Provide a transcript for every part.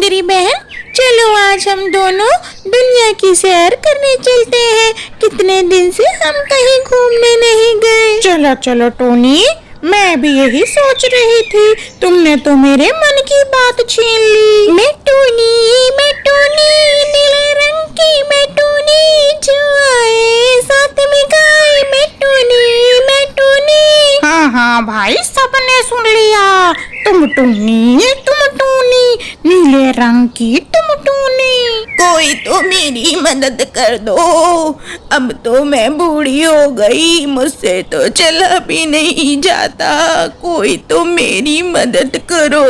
सुंदरी बहन, चलो आज हम दोनों दुनिया की सैर करने चलते हैं। कितने दिन से हम कहीं घूमने नहीं गए। चलो चलो टोनी, मैं भी यही सोच रही थी। तुमने तो मेरे मन की बात छीन ली। मैं टोनी, नीले रंग की मैं टोनी, जो आए साथ में गाए मैं टोनी। हाँ भाई, सबने सुन लिया। तुम टोनी, नीले रंग की तुम टोनी। कोई तो मेरी मदद कर दो, अब तो मैं बूढ़ी हो गई, मुझसे तो चला भी नहीं जाता। कोई तो मेरी मदद करो।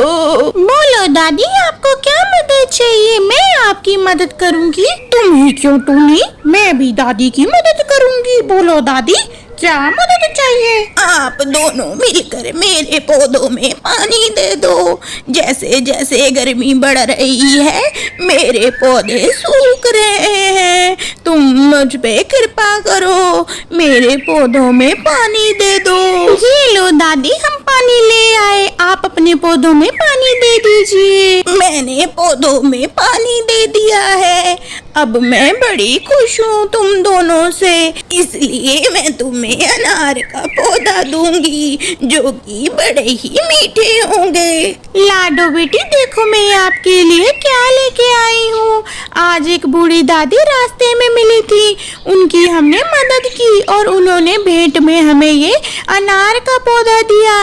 बोलो दादी, आपको क्या मदद चाहिए? मैं आपकी मदद करूंगी। तुम ही क्यों टोनी, मैं भी दादी की मदद करूंगी। बोलो दादी, क्या मदद चाहिए? आप दोनों मिलकर मेरे पौधों में पानी दे दो। जैसे जैसे गर्मी बढ़ रही है, मेरे पौधे सूख रहे हैं। तुम मुझ पे कृपा करो, मेरे पौधों में पानी दे दो। ये लो दादी, हम पानी ले आए, आप अपने पौधों में पानी दे दीजिए। मैंने पौधों में पानी दे दिया है। अब मैं बड़ी खुश हूँ तुम दोनों से, इसलिए मैं तुम्हें अनार का पौधा दूंगी, जो कि बड़े ही मीठे होंगे। लाडो बेटी, देखो मैं आपके लिए क्या लेके आई हूँ। आज एक बूढ़ी दादी रास्ते में मिली थी, उनकी हमने मदद की और उन्होंने भेंट में हमें ये अनार का पौधा दिया।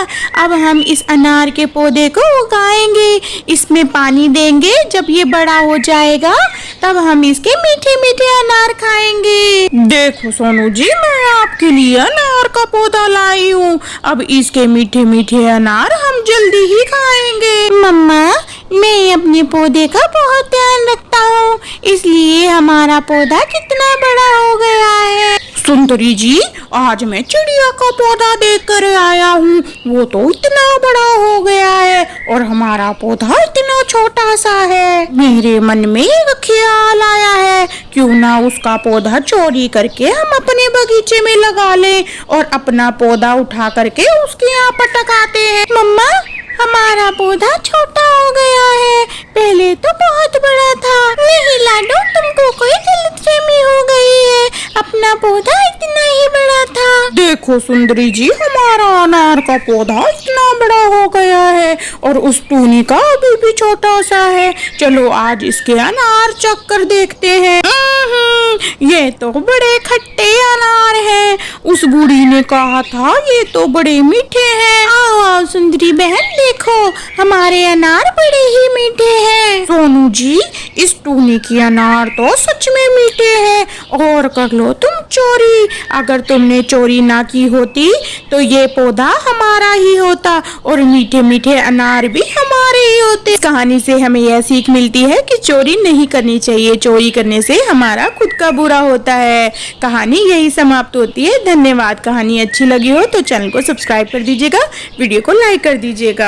अब हम इस अनार के पौधे को उगाएंगे, इसमें पानी देंगे। जब ये बड़ा हो जाएगा तब हम इसके मीठे मीठे अनार खाएंगे। देखो सोनू जी, मैं आपके लिए अनार का पौधा लाई हूँ। अब इसके मीठे मीठे अनार हम जल्दी ही खाएंगे। मम्मा, मैं अपने पौधे का बहुत ध्यान रखता हूँ, इसलिए हमारा पौधा कितना बड़ा हो गया है। सुंदरी जी, आज मैं चिड़िया का पौधा देख कर आया हूँ। वो तो इतना बड़ा हो गया है और हमारा पौधा इतना छोटा सा है। मेरे मन में एक ख्याल आया है, क्यों ना उसका पौधा चोरी करके हम अपने बगीचे में लगा लें और अपना पौधा उठा करके उसके यहाँ पटकाते हैं। मम्मा, हमारा पौधा छोटा हो गया है, पहले तो बहुत बड़ा था। नहीं लाडो, तुमको कोई गलतफहमी हो गई है, अपना पौधा इतना ही बड़ा था। देखो सुंदरी जी, हमारा अनार का पौधा इतना बड़ा हो गया है और उस टूनी का अभी भी छोटा सा है। चलो आज इसके अनार चख कर देखते हैं। ये तो बड़े खट्टे अनार हैं। उस बूढ़ी ने कहा था ये तो बड़े मीठे हैं। आओ आओ सुंदरी बहन, देखो हमारे अनार बड़े ही मीठे हैं। सोनू जी, इस टूनी की अनार तो सच में मीठे हैं। और कर लो तुम चोरी। अगर तुमने चोरी ना की होती तो ये पौधा हमारा ही होता और मीठे मीठे अनार भी हमारे ही होते। इस कहानी से हमें यह सीख मिलती है कि चोरी नहीं करनी चाहिए। चोरी करने से हमारा खुद का बुरा होता है। कहानी यही समाप्त होती है। धन्यवाद। कहानी अच्छी लगी हो तो चैनल को सब्सक्राइब कर दीजिएगा, वीडियो को लाइक कर दीजिएगा।